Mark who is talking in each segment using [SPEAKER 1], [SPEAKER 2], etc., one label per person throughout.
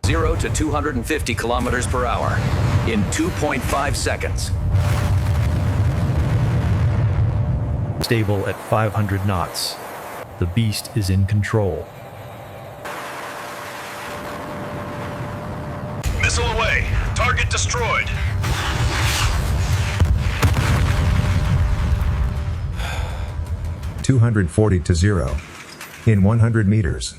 [SPEAKER 1] 0 to 250 kilometers per hour in 2.5 seconds.
[SPEAKER 2] Stable at 500 knots. The beast is in control.
[SPEAKER 3] Missile away. Target destroyed.
[SPEAKER 4] (240 to 0) in 100 meters.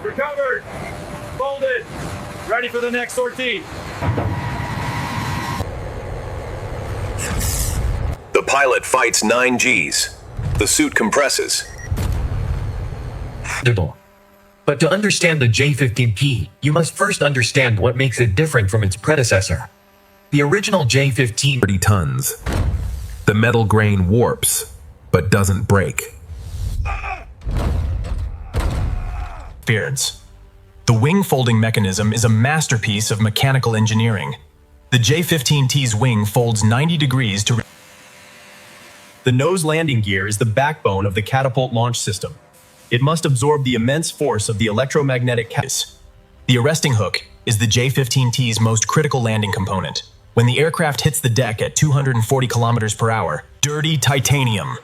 [SPEAKER 5] Recovered. Folded. Ready for the next sortie.
[SPEAKER 3] The pilot fights 9 Gs. The suit compresses.
[SPEAKER 6] But to understand the J-15T, you must first understand what makes it different from its predecessor. The original J-15
[SPEAKER 7] 30 tons. The metal grain warps, but doesn't break.
[SPEAKER 8] Beards. The wing folding mechanism is a masterpiece of mechanical engineering. The J-15T's wing folds 90 degrees to... The nose landing gear is the backbone of the Catapult launch system. It must absorb the immense force of the electromagnetic case. The arresting hook is the J-15T's most critical landing component. When the aircraft hits the deck at 240 kilometers per hour, dirty titanium.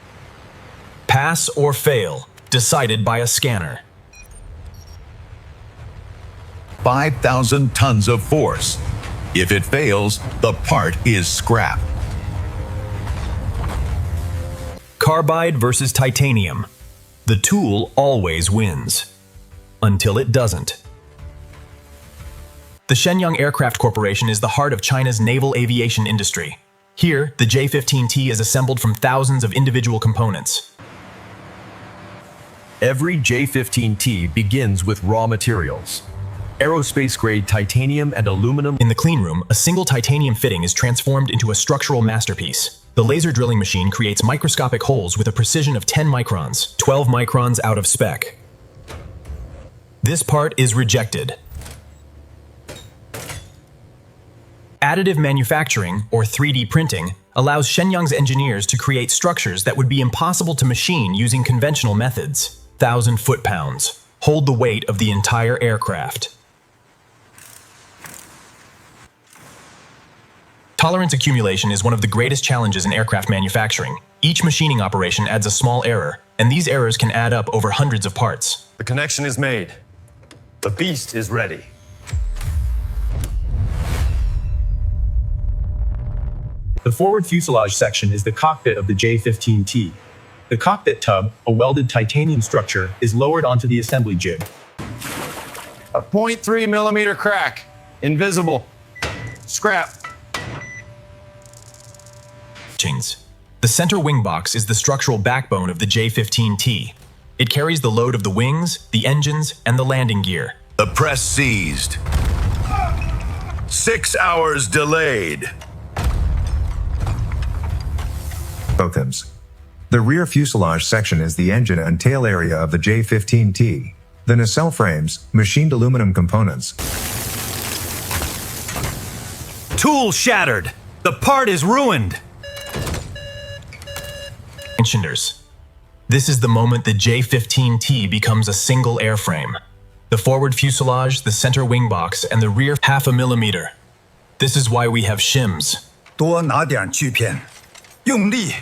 [SPEAKER 8] Pass or fail, decided by a scanner.
[SPEAKER 3] 5,000 tons of force. If it fails, the part is scrap.
[SPEAKER 8] Carbide versus titanium. The tool always wins. Until it doesn't. The Shenyang Aircraft Corporation is the heart of China's naval aviation industry. Here, the J-15T is assembled from thousands of individual components.
[SPEAKER 9] Every J-15T begins with raw materials. Aerospace-grade titanium and aluminum.
[SPEAKER 8] In the cleanroom, a single titanium fitting is transformed into a structural masterpiece. The laser drilling machine creates microscopic holes with a precision of 10 microns, 12 microns out of spec. This part is rejected. Additive manufacturing, or 3D printing, allows Shenyang's engineers to create structures that would be impossible to machine using conventional methods. 1,000 foot-pounds hold the weight of the entire aircraft. Tolerance accumulation is one of the greatest challenges in aircraft manufacturing. Each machining operation adds a small error, and these errors can add up over hundreds of parts.
[SPEAKER 5] The connection is made. The beast is ready.
[SPEAKER 10] The forward fuselage section is the cockpit of the J-15T. The cockpit tub, a welded titanium structure, is lowered onto the assembly jib.
[SPEAKER 5] A 0.3 millimeter crack. Invisible. Scrap.
[SPEAKER 8] The center wing box is the structural backbone of the J-15T. It carries the load of the wings, the engines, and the landing gear.
[SPEAKER 3] The press seized. 6 hours delayed.
[SPEAKER 4] Bothams. The rear fuselage section is the engine and tail area of the J-15T. The nacelle frames, machined aluminum components.
[SPEAKER 11] Tool shattered. The part is ruined.
[SPEAKER 8] This is the moment the J-15T becomes a single airframe. The forward fuselage, the center wing box, and the rear 0.5 millimeter. This is why we have Shims.
[SPEAKER 11] 多拿点锯片，用力。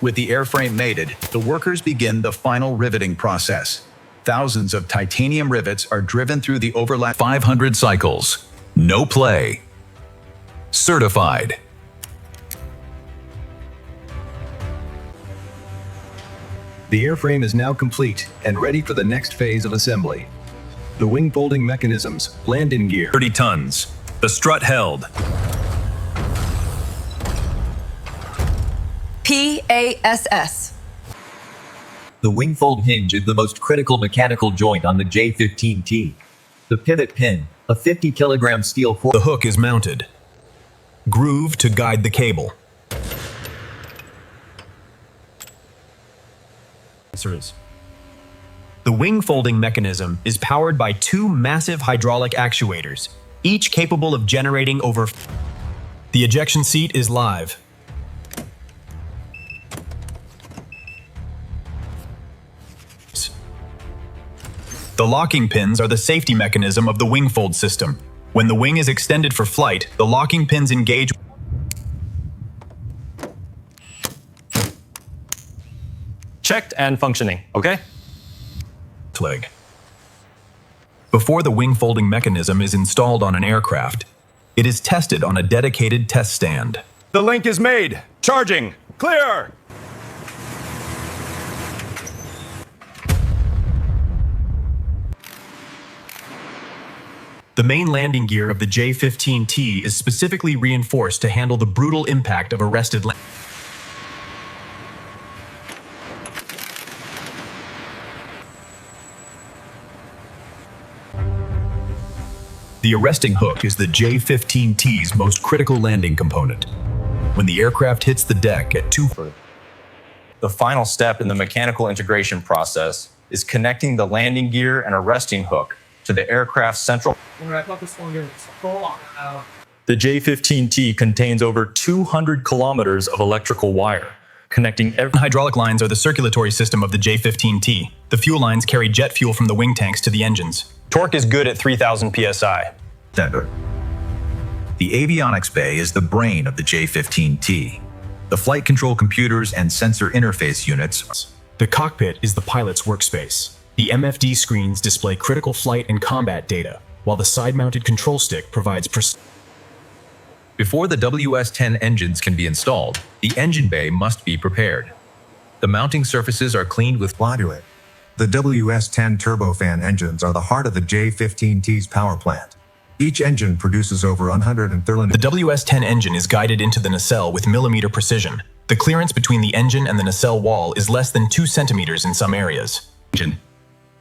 [SPEAKER 12] With the airframe mated, the workers begin the final riveting process. Thousands of titanium rivets are driven through the overlap.
[SPEAKER 3] 500 cycles. No play. Certified.
[SPEAKER 13] The airframe is now complete and ready for the next phase of assembly. The wing folding mechanisms, landing gear.
[SPEAKER 11] 30 tons. The strut held.
[SPEAKER 14] PASS.
[SPEAKER 6] The wing fold hinge is the most critical mechanical joint on the J-15T. The pivot pin, a 50-kilogram steel core.
[SPEAKER 8] The hook is mounted. Groove to guide the cable. The wing folding mechanism is powered by 2 massive hydraulic actuators, each capable of generating over... The ejection seat is live. The locking pins are the safety mechanism of the wing fold system. When the wing is extended for flight, the locking pins engage.
[SPEAKER 10] Checked and functioning, okay?
[SPEAKER 8] Leg. Before the wing folding mechanism is installed on an aircraft, it is tested on a dedicated test stand.
[SPEAKER 5] The link is made. Charging. Clear.
[SPEAKER 8] The main landing gear of the J-15T is specifically reinforced to handle the brutal impact of arrested land. The arresting hook is the J-15T's most critical landing component. When the aircraft hits the deck at 2 feet.
[SPEAKER 10] The final step in the mechanical integration process is connecting the landing gear and arresting hook to the aircraft's central. The J-15T contains over 200 kilometers of electrical wire, connecting every.
[SPEAKER 8] Hydraulic lines are the circulatory system of the J-15T. The fuel lines carry jet fuel from the wing tanks to the engines.
[SPEAKER 10] Torque is good at 3,000 psi.
[SPEAKER 12] The avionics bay is the brain of the J-15T. The flight control computers and sensor interface units.
[SPEAKER 8] The cockpit is the pilot's workspace. The MFD screens display critical flight and combat data, while the side-mounted control stick provides
[SPEAKER 12] Before the WS-10 engines can be installed, the engine bay must be prepared. The mounting surfaces are cleaned with
[SPEAKER 4] Loduit. The WS-10 turbofan engines are the heart of the J-15T's power plant. Each engine produces over 130.
[SPEAKER 8] The WS-10 engine is guided into the nacelle with millimeter precision. The clearance between the engine and the nacelle wall is less than 2 centimeters in some areas.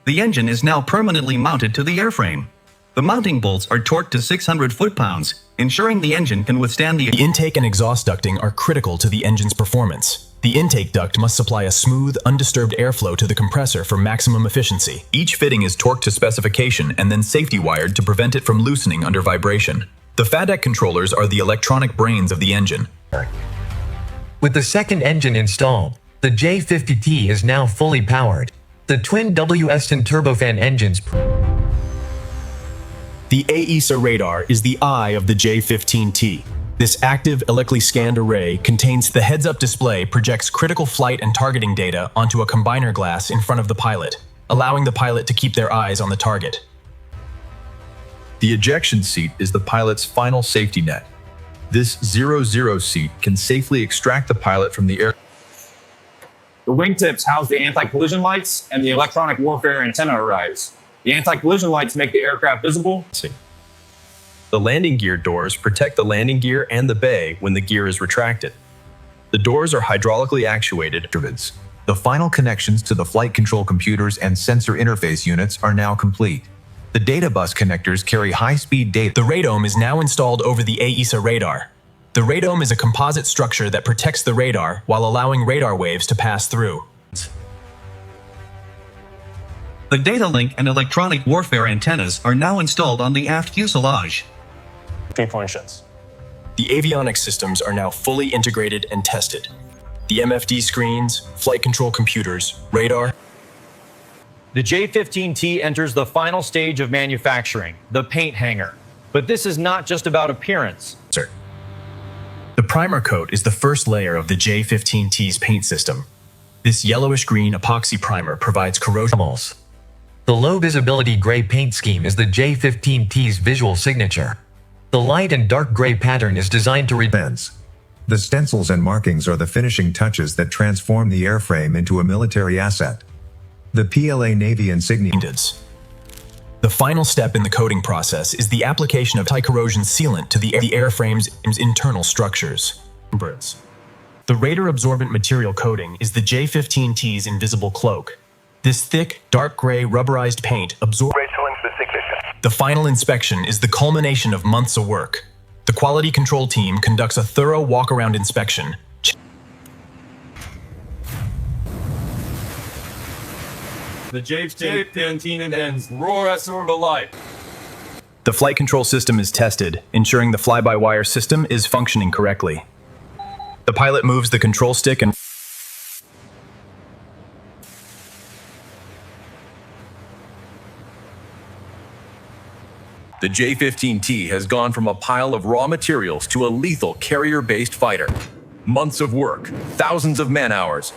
[SPEAKER 15] The engine is now permanently mounted to the airframe. The mounting bolts are torqued to 600 foot-pounds, ensuring the engine can withstand the.
[SPEAKER 8] The intake and exhaust ducting are critical to the engine's performance. The intake duct must supply a smooth, undisturbed airflow to the compressor for maximum efficiency. Each fitting is torqued to specification and then safety wired to prevent it from loosening under vibration. The FADEC controllers are the electronic brains of the engine.
[SPEAKER 16] With the second engine installed, the J-50T is now fully powered. The twin WS-10 turbofan engines.
[SPEAKER 8] The AESA radar is the eye of the J-15T. This active, electrically scanned array contains the heads-up display projects critical flight and targeting data onto a combiner glass in front of the pilot, allowing the pilot to keep their eyes on the target.
[SPEAKER 12] The ejection seat is the pilot's final safety net. This 0-0 seat can safely extract the pilot from the air.
[SPEAKER 17] The wingtips house the anti-collision lights and the electronic warfare antenna arrays. The anti-collision lights make the aircraft visible.
[SPEAKER 10] The landing gear doors protect the landing gear and the bay when the gear is retracted. The doors are hydraulically actuated.
[SPEAKER 12] The final connections to the flight control computers and sensor interface units are now complete. The data bus connectors carry high-speed data.
[SPEAKER 8] The radome is now installed over the AESA radar. The radome is a composite structure that protects the radar while allowing radar waves to pass through.
[SPEAKER 15] The data link and electronic warfare antennas are now installed on the aft fuselage.
[SPEAKER 10] Functions.
[SPEAKER 8] The avionics systems are now fully integrated and tested. The MFD screens, flight control computers, radar.
[SPEAKER 18] The J-15T enters the final stage of manufacturing, the paint hanger. But this is not just about appearance.
[SPEAKER 8] The primer coat is the first layer of the J-15T's paint system. This yellowish-green epoxy primer provides corrosion.
[SPEAKER 16] The low-visibility gray paint scheme is the J-15T's visual signature. The light and dark gray pattern is designed to reduce.
[SPEAKER 4] The stencils and markings are the finishing touches that transform the airframe into a military asset. The PLA Navy Insignia.
[SPEAKER 8] The final step in the coating process is the application of anti-corrosion sealant to the airframe's internal structures. The radar-absorbent material coating is the J-15T's invisible cloak. This thick, dark gray rubberized paint absorbs. The final inspection is the culmination of months of work. The quality control team conducts a thorough walk-around inspection.
[SPEAKER 5] The J-15T ends. Roar as sword of life.
[SPEAKER 8] The flight control system is tested, ensuring the fly-by-wire system is functioning correctly. The pilot moves the control stick and
[SPEAKER 1] The J-15T has gone from a pile of raw materials to a lethal carrier-based fighter. Months of work, thousands of man-hours.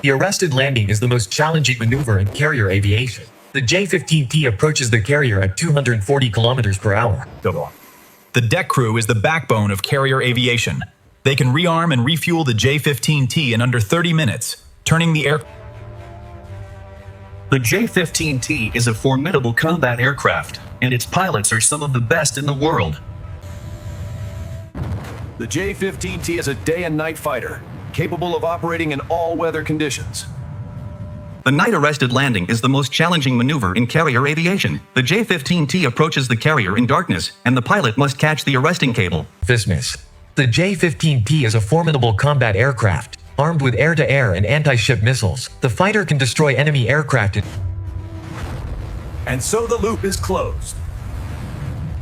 [SPEAKER 16] The arrested landing is the most challenging maneuver in carrier aviation. The J-15T approaches the carrier at 240 kilometers per hour.
[SPEAKER 8] The deck crew is the backbone of carrier aviation. They can rearm and refuel the J-15T in under 30 minutes, turning the air.
[SPEAKER 15] The J-15T is a formidable combat aircraft, and its pilots are some of the best in the world.
[SPEAKER 1] The J-15T is a day and night fighter, capable of operating in all weather conditions.
[SPEAKER 15] The night-arrested landing is the most challenging maneuver in carrier aviation. The J-15T approaches the carrier in darkness, and the pilot must catch the arresting cable.
[SPEAKER 16] Business. The J-15T is a formidable combat aircraft, armed with air-to-air and anti-ship missiles. The fighter can destroy enemy aircraft.
[SPEAKER 2] And so the loop is closed.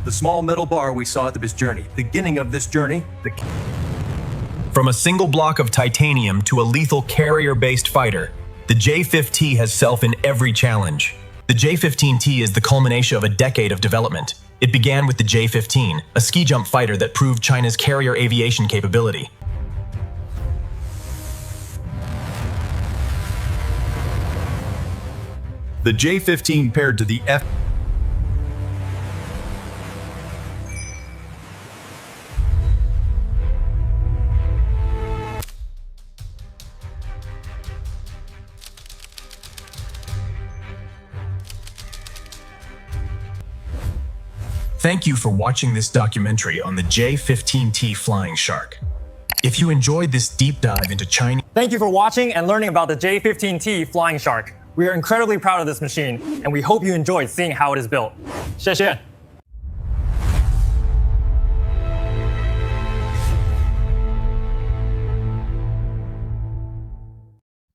[SPEAKER 2] The small metal bar we saw at this journey, beginning of this journey,
[SPEAKER 8] From a single block of titanium to a lethal carrier-based fighter, the J-15T has self in every challenge. The J-15T is the culmination of a decade of development. It began with the J-15, a ski jump fighter that proved China's carrier aviation capability.
[SPEAKER 2] the J-15 paired to the F.
[SPEAKER 8] Thank you for watching this documentary on the J-15T Flying Shark. If you enjoyed this deep dive into Chinese...
[SPEAKER 17] Thank you for watching and learning about the J-15T Flying Shark. We are incredibly proud of this machine, and we hope you enjoyed seeing how it is built. 谢谢.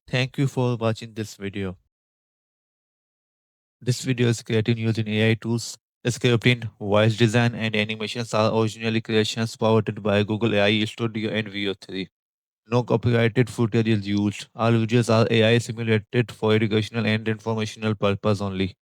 [SPEAKER 19] Thank you for watching this video. This video is created using AI tools. Scripting, voice design, and animations are originally creations powered by Google AI Studio and Veo 3. No copyrighted footage is used. All videos are AI simulated for educational and informational purpose only.